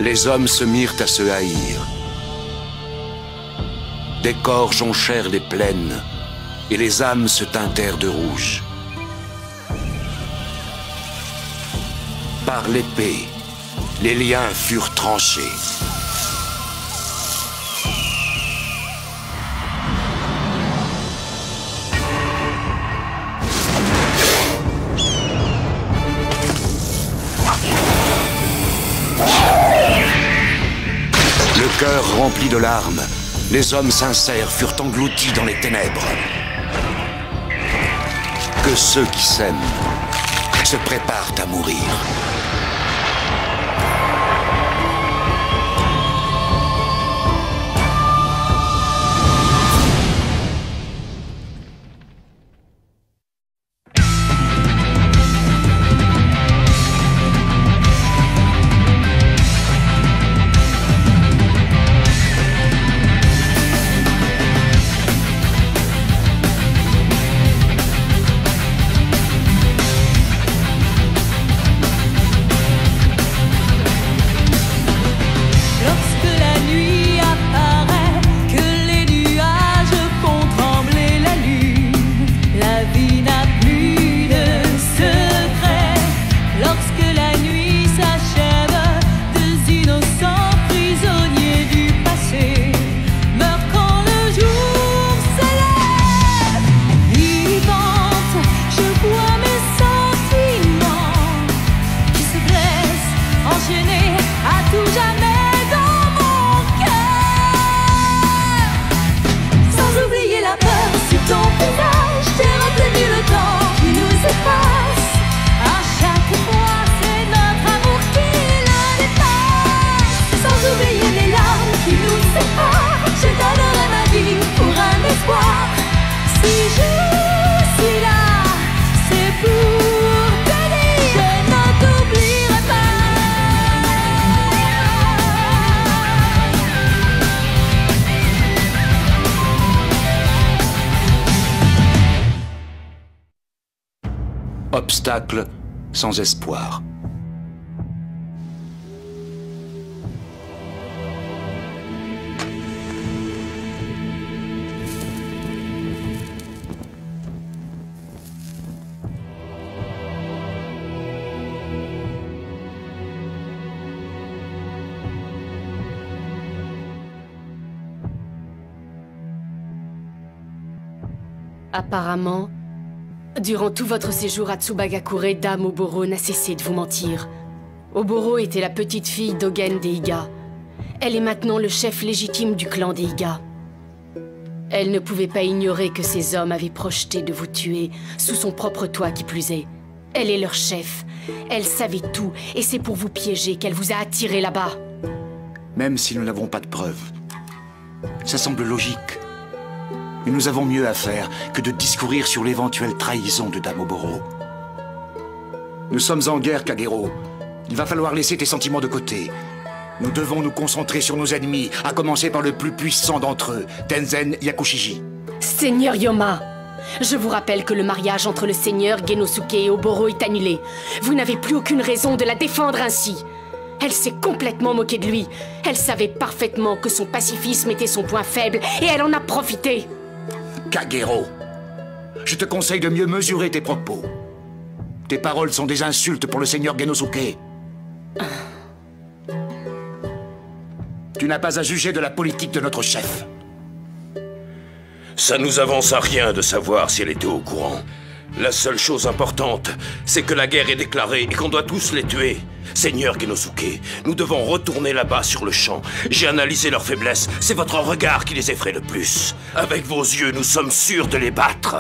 Les hommes se mirent à se haïr. Des corps jonchèrent les plaines, et les âmes se teintèrent de rouge. Par l'épée, les liens furent tranchés. Le cœur rempli de larmes, les hommes sincères furent engloutis dans les ténèbres. Que ceux qui s'aiment se préparent à mourir. Obstacle sans espoir. Apparemment, durant tout votre séjour à Tsubagakure, Dame Oboro n'a cessé de vous mentir. Oboro était la petite fille d'Ogen Deiga. Elle est maintenant le chef légitime du clan Deiga. Elle ne pouvait pas ignorer que ces hommes avaient projeté de vous tuer, sous son propre toit qui plus est. Elle est leur chef. Elle savait tout, et c'est pour vous piéger qu'elle vous a attiré là-bas. Même si nous n'avons pas de preuves, ça semble logique. Mais nous avons mieux à faire que de discourir sur l'éventuelle trahison de Dame Oboro. Nous sommes en guerre, Kagero. Il va falloir laisser tes sentiments de côté. Nous devons nous concentrer sur nos ennemis, à commencer par le plus puissant d'entre eux, Tenzen Yakushiji. Seigneur Yoma, je vous rappelle que le mariage entre le seigneur Genosuke et Oboro est annulé. Vous n'avez plus aucune raison de la défendre ainsi. Elle s'est complètement moquée de lui. Elle savait parfaitement que son pacifisme était son point faible, et elle en a profité. Kagero, je te conseille de mieux mesurer tes propos. Tes paroles sont des insultes pour le seigneur Genosuke. Tu n'as pas à juger de la politique de notre chef. Ça nous avance à rien de savoir si elle était au courant. La seule chose importante, c'est que la guerre est déclarée et qu'on doit tous les tuer. Seigneur Genosuke, nous devons retourner là-bas sur le champ. J'ai analysé leurs faiblesses, c'est votre regard qui les effraie le plus. Avec vos yeux, nous sommes sûrs de les battre.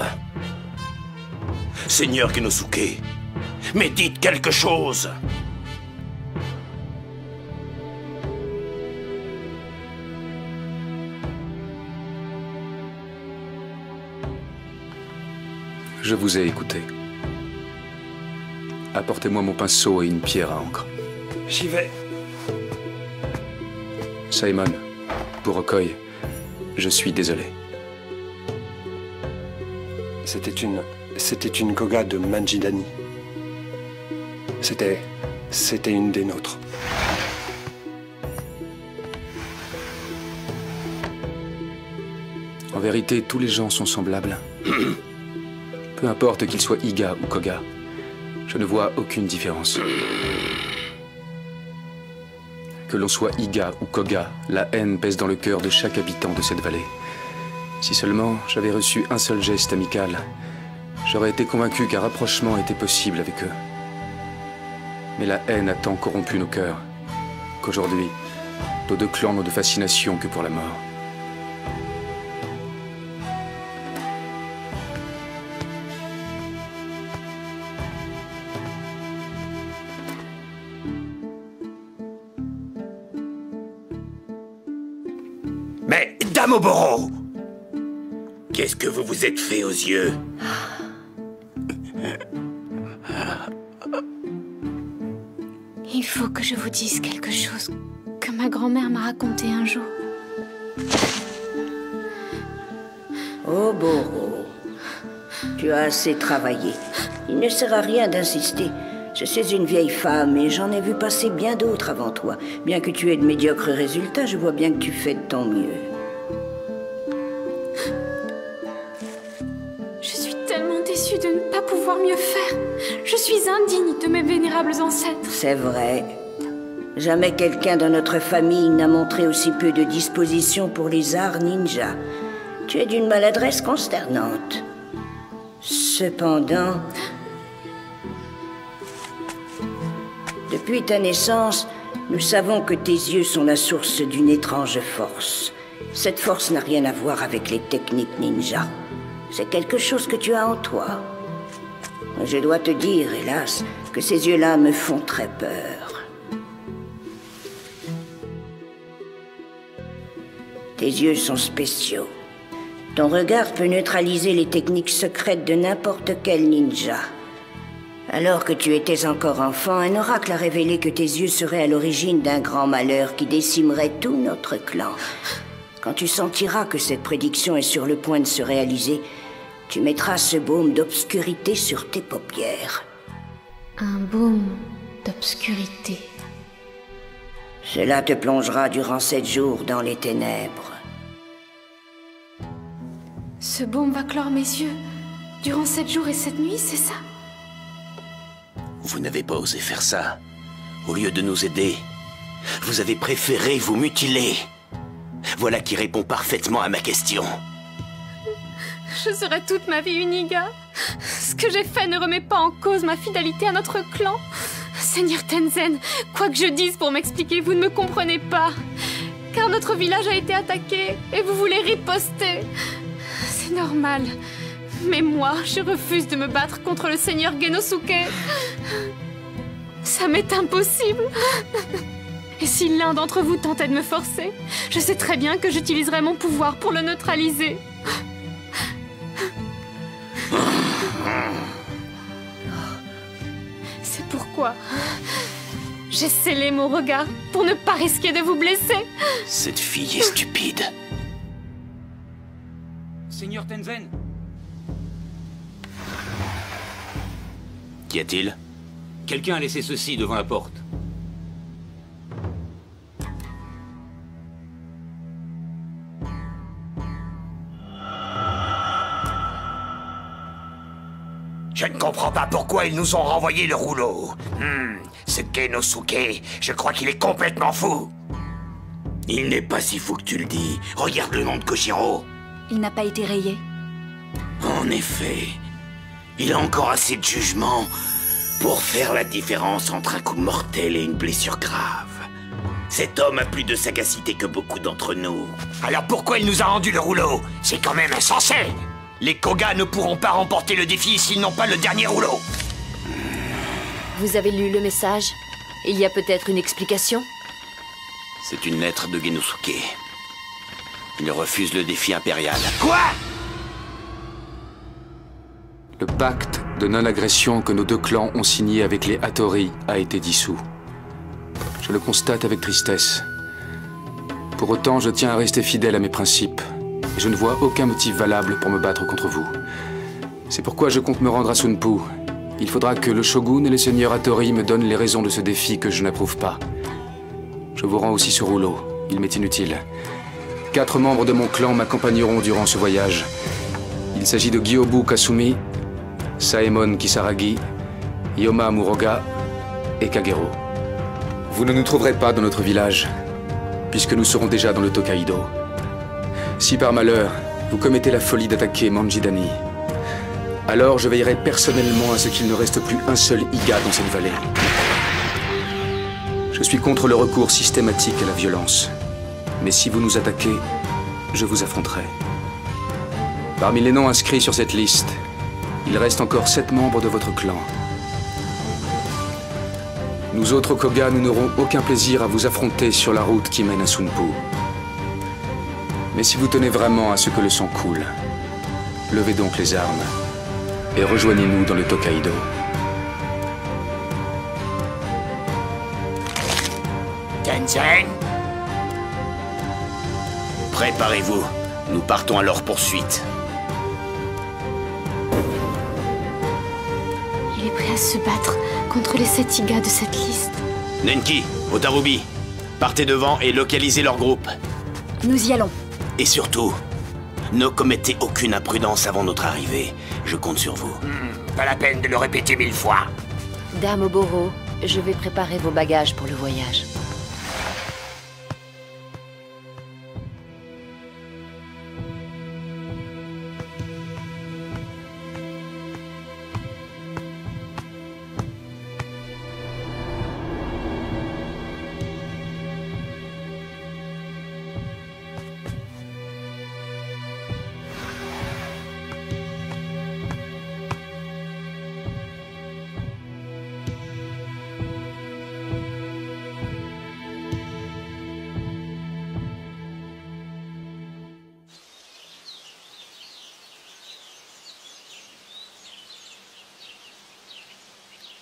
Seigneur Genosuke, mais dites quelque chose. Je vous ai écouté. Apportez-moi mon pinceau et une pierre à encre. J'y vais. Simon, pour Okoi, je suis désolé. C'était une Koga de Manjidani. C'était une des nôtres. vérité, tous les gens sont semblables. Peu importe qu'ils soient Iga ou Koga, je ne vois aucune différence. Que l'on soit Iga ou Koga, la haine pèse dans le cœur de chaque habitant de cette vallée. Si seulement j'avais reçu un seul geste amical, j'aurais été convaincu qu'un rapprochement était possible avec eux. Mais la haine a tant corrompu nos cœurs, qu'aujourd'hui, nos deux clans n'ont de fascination que pour la mort. Mais, Dame Oboro! Qu'est-ce que vous vous êtes fait aux yeux? Il faut que je vous dise quelque chose que ma grand-mère m'a raconté un jour. Oboro, tu as assez travaillé. Il ne sert à rien d'insister. Je suis une vieille femme et j'en ai vu passer bien d'autres avant toi. Bien que tu aies de médiocres résultats, je vois bien que tu fais de ton mieux. Je suis tellement déçue de ne pas pouvoir mieux faire. Je suis indigne de mes vénérables ancêtres. C'est vrai. Jamais quelqu'un dans notre famille n'a montré aussi peu de disposition pour les arts ninja. Tu es d'une maladresse consternante. Cependant, depuis ta naissance, nous savons que tes yeux sont la source d'une étrange force. Cette force n'a rien à voir avec les techniques ninja. C'est quelque chose que tu as en toi. Je dois te dire, hélas, que ces yeux-là me font très peur. Tes yeux sont spéciaux. Ton regard peut neutraliser les techniques secrètes de n'importe quel ninja. Alors que tu étais encore enfant, un oracle a révélé que tes yeux seraient à l'origine d'un grand malheur qui décimerait tout notre clan. Quand tu sentiras que cette prédiction est sur le point de se réaliser, tu mettras ce baume d'obscurité sur tes paupières. Un baume d'obscurité. Cela te plongera durant 7 jours dans les ténèbres. Ce baume va clore mes yeux durant 7 jours et 7 nuits, c'est ça? Vous n'avez pas osé faire ça. Au lieu de nous aider, vous avez préféré vous mutiler. Voilà qui répond parfaitement à ma question. Je serai toute ma vie une Iga. Ce que j'ai fait ne remet pas en cause ma fidélité à notre clan. Seigneur Tenzen, quoi que je dise pour m'expliquer, vous ne me comprenez pas. Car notre village a été attaqué et vous voulez riposter. C'est normal. Mais moi, je refuse de me battre contre le seigneur Genosuke. Ça m'est impossible. Et si l'un d'entre vous tentait de me forcer, je sais très bien que j'utiliserai mon pouvoir pour le neutraliser. C'est pourquoi j'ai scellé mon regard pour ne pas risquer de vous blesser. Cette fille est stupide. Seigneur Tenzen. Qu'y a-t-il? Quelqu'un a laissé ceci devant la porte. Je ne comprends pas pourquoi ils nous ont renvoyé le rouleau. Ce Genosuke, je crois qu'il est complètement fou. Il n'est pas si fou que tu le dis. Regarde le nom de Koshiro. Il n'a pas été rayé. En effet, il a encore assez de jugement pour faire la différence entre un coup mortel et une blessure grave. Cet homme a plus de sagacité que beaucoup d'entre nous. Alors pourquoi il nous a rendu le rouleau? C'est quand même insensé. Les Koga ne pourront pas remporter le défi s'ils n'ont pas le dernier rouleau. Vous avez lu le message? Il y a peut-être une explication? C'est une lettre de Genosuke. Il refuse le défi impérial. Quoi? Le pacte de non-agression que nos deux clans ont signé avec les Hattori a été dissous. Je le constate avec tristesse. Pour autant, je tiens à rester fidèle à mes principes. Et je ne vois aucun motif valable pour me battre contre vous. C'est pourquoi je compte me rendre à Sunpu. Il faudra que le shogun et les seigneurs Hattori me donnent les raisons de ce défi que je n'approuve pas. Je vous rends aussi ce rouleau. Il m'est inutile. 4 membres de mon clan m'accompagneront durant ce voyage. Il s'agit de Gyobu Kasumi, Saemon Kisaragi, Yoma Muroga et Kagero. Vous ne nous trouverez pas dans notre village, puisque nous serons déjà dans le Tokaido. Si par malheur, vous commettez la folie d'attaquer Manjidani, alors je veillerai personnellement à ce qu'il ne reste plus un seul Iga dans cette vallée. Je suis contre le recours systématique à la violence. Mais si vous nous attaquez, je vous affronterai. Parmi les noms inscrits sur cette liste, il reste encore 7 membres de votre clan. Nous autres Koga, nous n'aurons aucun plaisir à vous affronter sur la route qui mène à Sunpu. Mais si vous tenez vraiment à ce que le sang coule, levez donc les armes et rejoignez-nous dans le Tokaido. Tenzen, préparez-vous. Nous partons à leur poursuite. Il est prêt à se battre contre les 7 Iga de cette liste. Nenki, Otarubi, partez devant et localisez leur groupe. Nous y allons. Et surtout, ne commettez aucune imprudence avant notre arrivée. Je compte sur vous. Pas la peine de le répéter 1000 fois. Dame Oboro, je vais préparer vos bagages pour le voyage.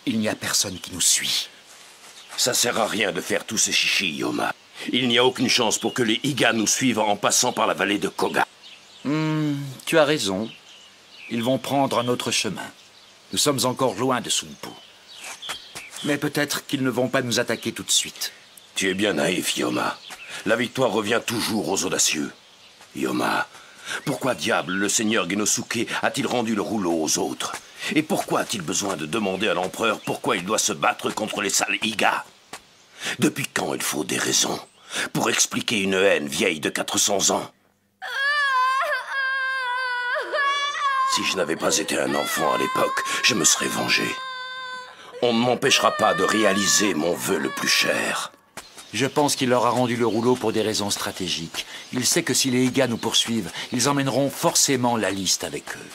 Il n'y a personne qui nous suit. Ça sert à rien de faire tous ces chichis, Yoma. Il n'y a aucune chance pour que les Iga nous suivent en passant par la vallée de Koga. Tu as raison. Ils vont prendre un autre chemin. Nous sommes encore loin de Sunpu. Mais peut-être qu'ils ne vont pas nous attaquer tout de suite. Tu es bien naïf, Yoma. La victoire revient toujours aux audacieux. Yoma, pourquoi diable le seigneur Genosuke a-t-il rendu le rouleau aux autres? Et pourquoi a-t-il besoin de demander à l'empereur pourquoi il doit se battre contre les sales Iga? Depuis quand il faut des raisons pour expliquer une haine vieille de 400 ans? Si je n'avais pas été un enfant à l'époque, je me serais vengé. On ne m'empêchera pas de réaliser mon vœu le plus cher. Je pense qu'il leur a rendu le rouleau pour des raisons stratégiques. Il sait que si les Iga nous poursuivent, ils emmèneront forcément la liste avec eux.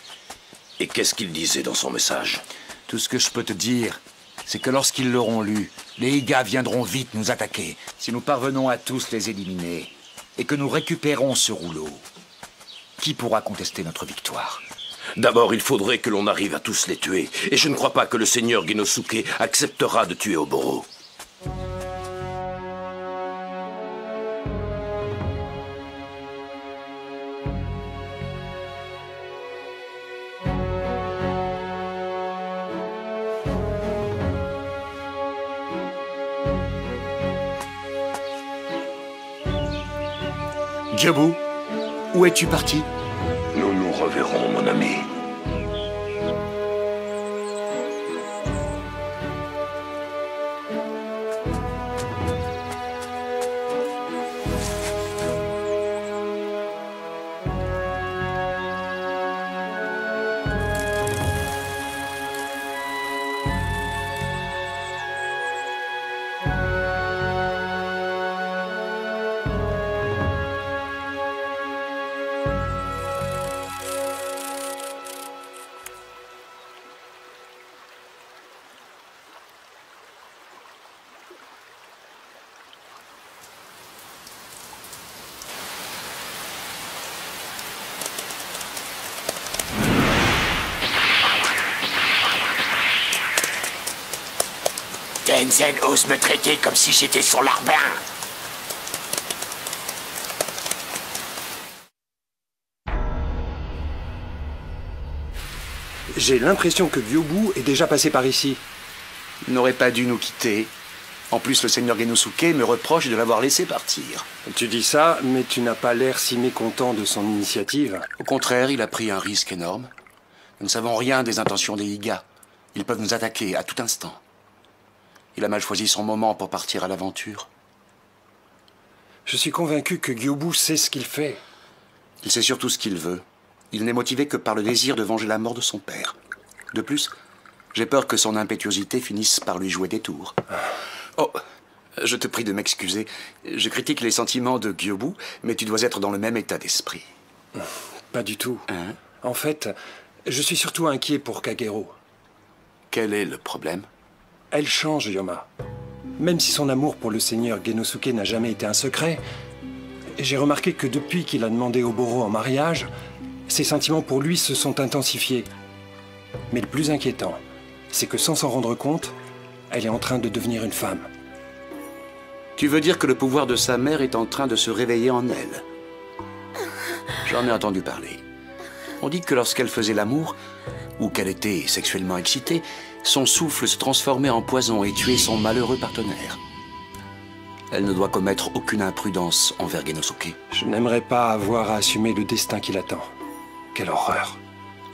Et qu'est-ce qu'il disait dans son message? Tout ce que je peux te dire, c'est que lorsqu'ils l'auront lu, les Iga viendront vite nous attaquer. Si nous parvenons à tous les éliminer, et que nous récupérons ce rouleau, qui pourra contester notre victoire? D'abord, il faudrait que l'on arrive à tous les tuer. Et je ne crois pas que le seigneur Genosuke acceptera de tuer Oboro. Gyobu, où es-tu parti? Nous nous reverrons, mon ami. Tenzen ose me traiter comme si j'étais son larbin. J'ai l'impression que Gyobu est déjà passé par ici. Il n'aurait pas dû nous quitter. En plus, le seigneur Genosuke me reproche de l'avoir laissé partir. Tu dis ça, mais tu n'as pas l'air si mécontent de son initiative. Au contraire, il a pris un risque énorme. Nous ne savons rien des intentions des Iga. Ils peuvent nous attaquer à tout instant. Il a mal choisi son moment pour partir à l'aventure. Je suis convaincu que Gyobu sait ce qu'il fait. Il sait surtout ce qu'il veut. Il n'est motivé que par le désir de venger la mort de son père. De plus, j'ai peur que son impétuosité finisse par lui jouer des tours. Oh, je te prie de m'excuser. Je critique les sentiments de Gyobu, mais tu dois être dans le même état d'esprit. Pas du tout. Hein? En fait, je suis surtout inquiet pour Kagero. Quel est le problème? Elle change, Yoma. Même si son amour pour le seigneur Genosuke n'a jamais été un secret, j'ai remarqué que depuis qu'il a demandé Oboro en mariage, ses sentiments pour lui se sont intensifiés. Mais le plus inquiétant, c'est que sans s'en rendre compte, elle est en train de devenir une femme. Tu veux dire que le pouvoir de sa mère est en train de se réveiller en elle? J'en ai entendu parler. On dit que lorsqu'elle faisait l'amour, ou qu'elle était sexuellement excitée, son souffle se transformait en poison et tuait son malheureux partenaire. Elle ne doit commettre aucune imprudence envers Genosuke. Je n'aimerais pas avoir à assumer le destin qui l'attend. Quelle horreur.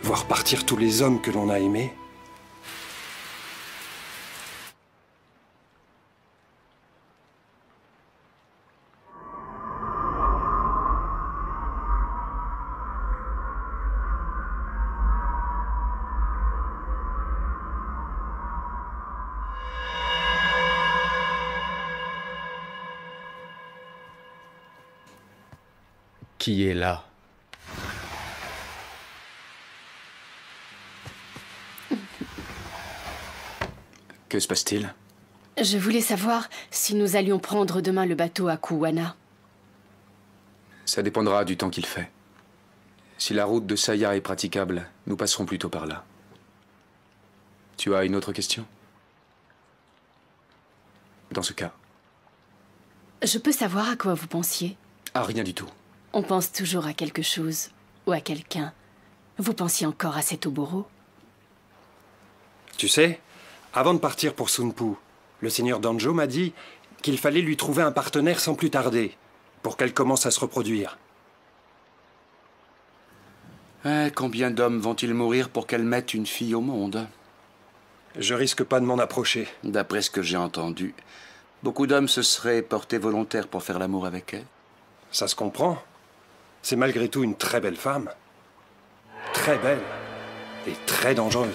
Voir partir tous les hommes que l'on a aimés. Qui est là? Que se passe-t-il? Je voulais savoir si nous allions prendre demain le bateau à Kuwana. Ça dépendra du temps qu'il fait. Si la route de Saya est praticable, nous passerons plutôt par là. Tu as une autre question? Dans ce cas... Je peux savoir à quoi vous pensiez? Ah, rien du tout. On pense toujours à quelque chose, ou à quelqu'un. Vous pensiez encore à cet Oboro? Tu sais, avant de partir pour Sunpu, le seigneur Danjo m'a dit qu'il fallait lui trouver un partenaire sans plus tarder, pour qu'elle commence à se reproduire. Combien d'hommes vont-ils mourir pour qu'elle mette une fille au monde? Je risque pas de m'en approcher. D'après ce que j'ai entendu, beaucoup d'hommes se seraient portés volontaires pour faire l'amour avec elle. Ça se comprend. C'est malgré tout une très belle femme. Très belle. Et très dangereuse.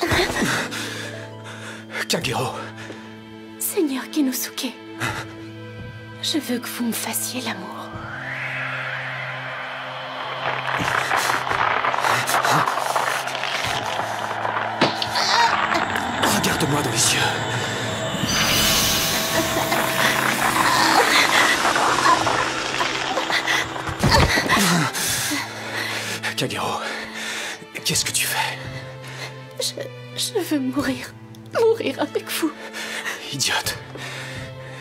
Kagero! Seigneur Genosuke, je veux que vous me fassiez l'amour. Regarde-moi dans les yeux. Kagero, qu'est-ce que tu fais? Je veux mourir. Mourir avec vous. Idiote.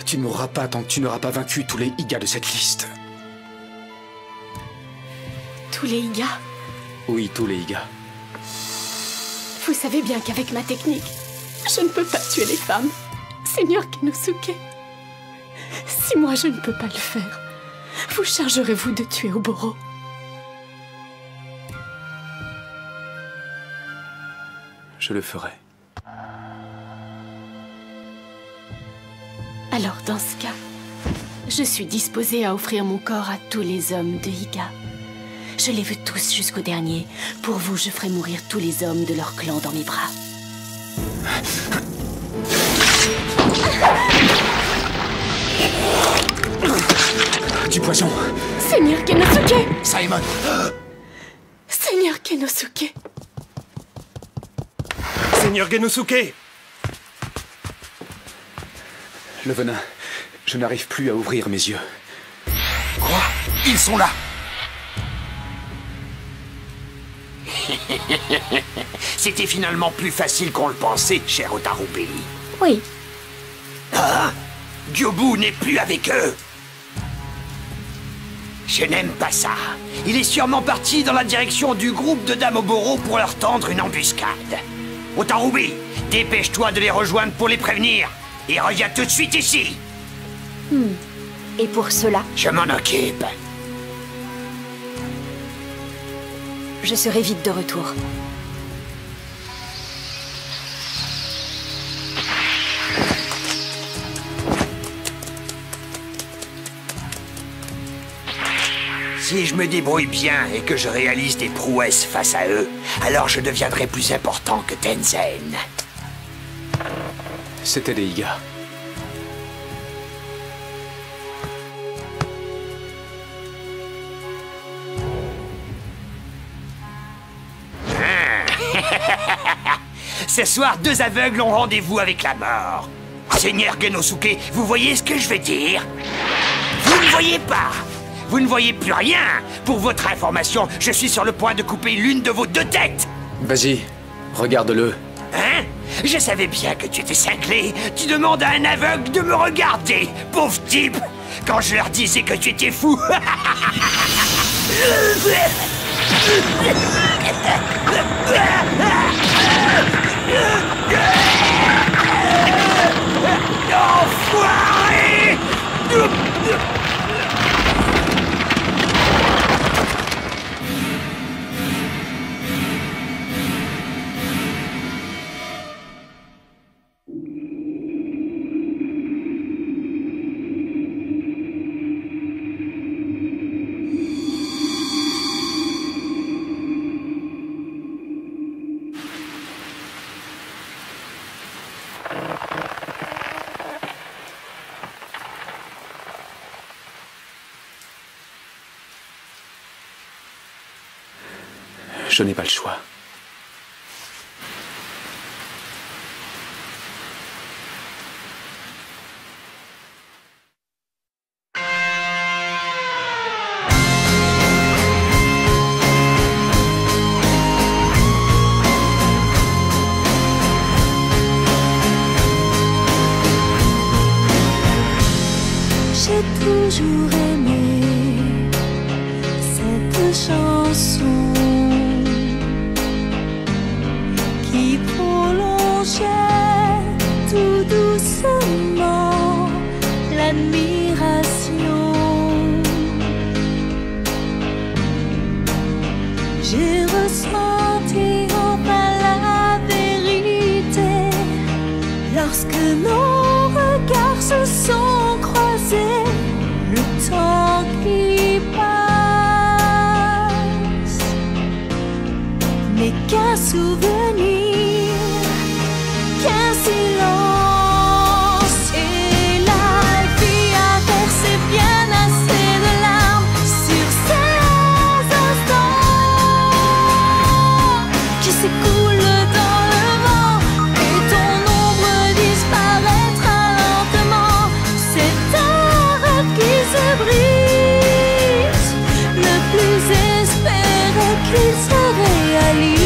Tu ne mourras pas tant que tu n'auras pas vaincu tous les Iga de cette liste. Tous les Iga? Oui, tous les Iga. Vous savez bien qu'avec ma technique, je ne peux pas tuer les femmes. Seigneur Genosuke, si moi je ne peux pas le faire, vous chargerez-vous de tuer Oboro? Je le ferai. Alors dans ce cas, je suis disposée à offrir mon corps à tous les hommes de Iga. Je les veux tous jusqu'au dernier. Pour vous, je ferai mourir tous les hommes de leur clan dans mes bras. Du poison. Seigneur Genosuke! Simon! Seigneur Genosuke! Seigneur Genosuke! Le venin. Je n'arrive plus à ouvrir mes yeux. Quoi? Ils sont là! C'était finalement plus facile qu'on le pensait, cher Otarubi. Oui. Ah! Gyobu n'est plus avec eux! Je n'aime pas ça. Il est sûrement parti dans la direction du groupe de Dame Oboro pour leur tendre une embuscade. Otarubi, dépêche-toi de les rejoindre pour les prévenir. Et reviens tout de suite ici. Et pour cela, je m'en occupe. je serai vite de retour. Si je me débrouille bien et que je réalise des prouesses face à eux, alors je deviendrai plus important que Tenzen. C'était des Iga. Ce soir, 2 aveugles ont rendez-vous avec la mort. Seigneur Genosuke, vous voyez ce que je veux dire? Vous ne voyez pas. Vous ne voyez plus rien. Pour votre information, je suis sur le point de couper l'une de vos 2 têtes. Vas-y, regarde-le. Hein? Je savais bien que tu étais cinglé. Tu demandes à un aveugle de me regarder, pauvre type. Quand je leur disais que tu étais fou. Enfoiré! Je n'ai pas le choix. J'ai toujours aimé cette chanson qui prolongeait tout doucement l'admiration. J'ai ressenti enfin la vérité lorsque nos regards se sont croisés. Le temps qui passe n'est qu'un souvenir, qu'un silence. Et la vie a versé bien assez de larmes sur ces instants qui s'écoulent dans le vent, et ton ombre disparaîtra lentement. C'est un rêve qui se brise, ne plus espérer qu'il se réalise.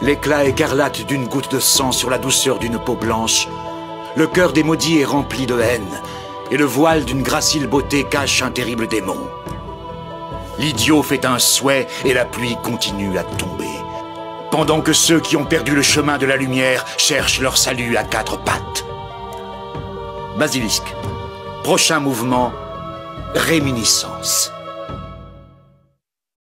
L'éclat écarlate d'une goutte de sang sur la douceur d'une peau blanche. Le cœur des maudits est rempli de haine, et le voile d'une gracile beauté cache un terrible démon. L'idiot fait un souhait et la pluie continue à tomber, pendant que ceux qui ont perdu le chemin de la lumière cherchent leur salut à 4 pattes. Basilisque. Prochain mouvement, réminiscence.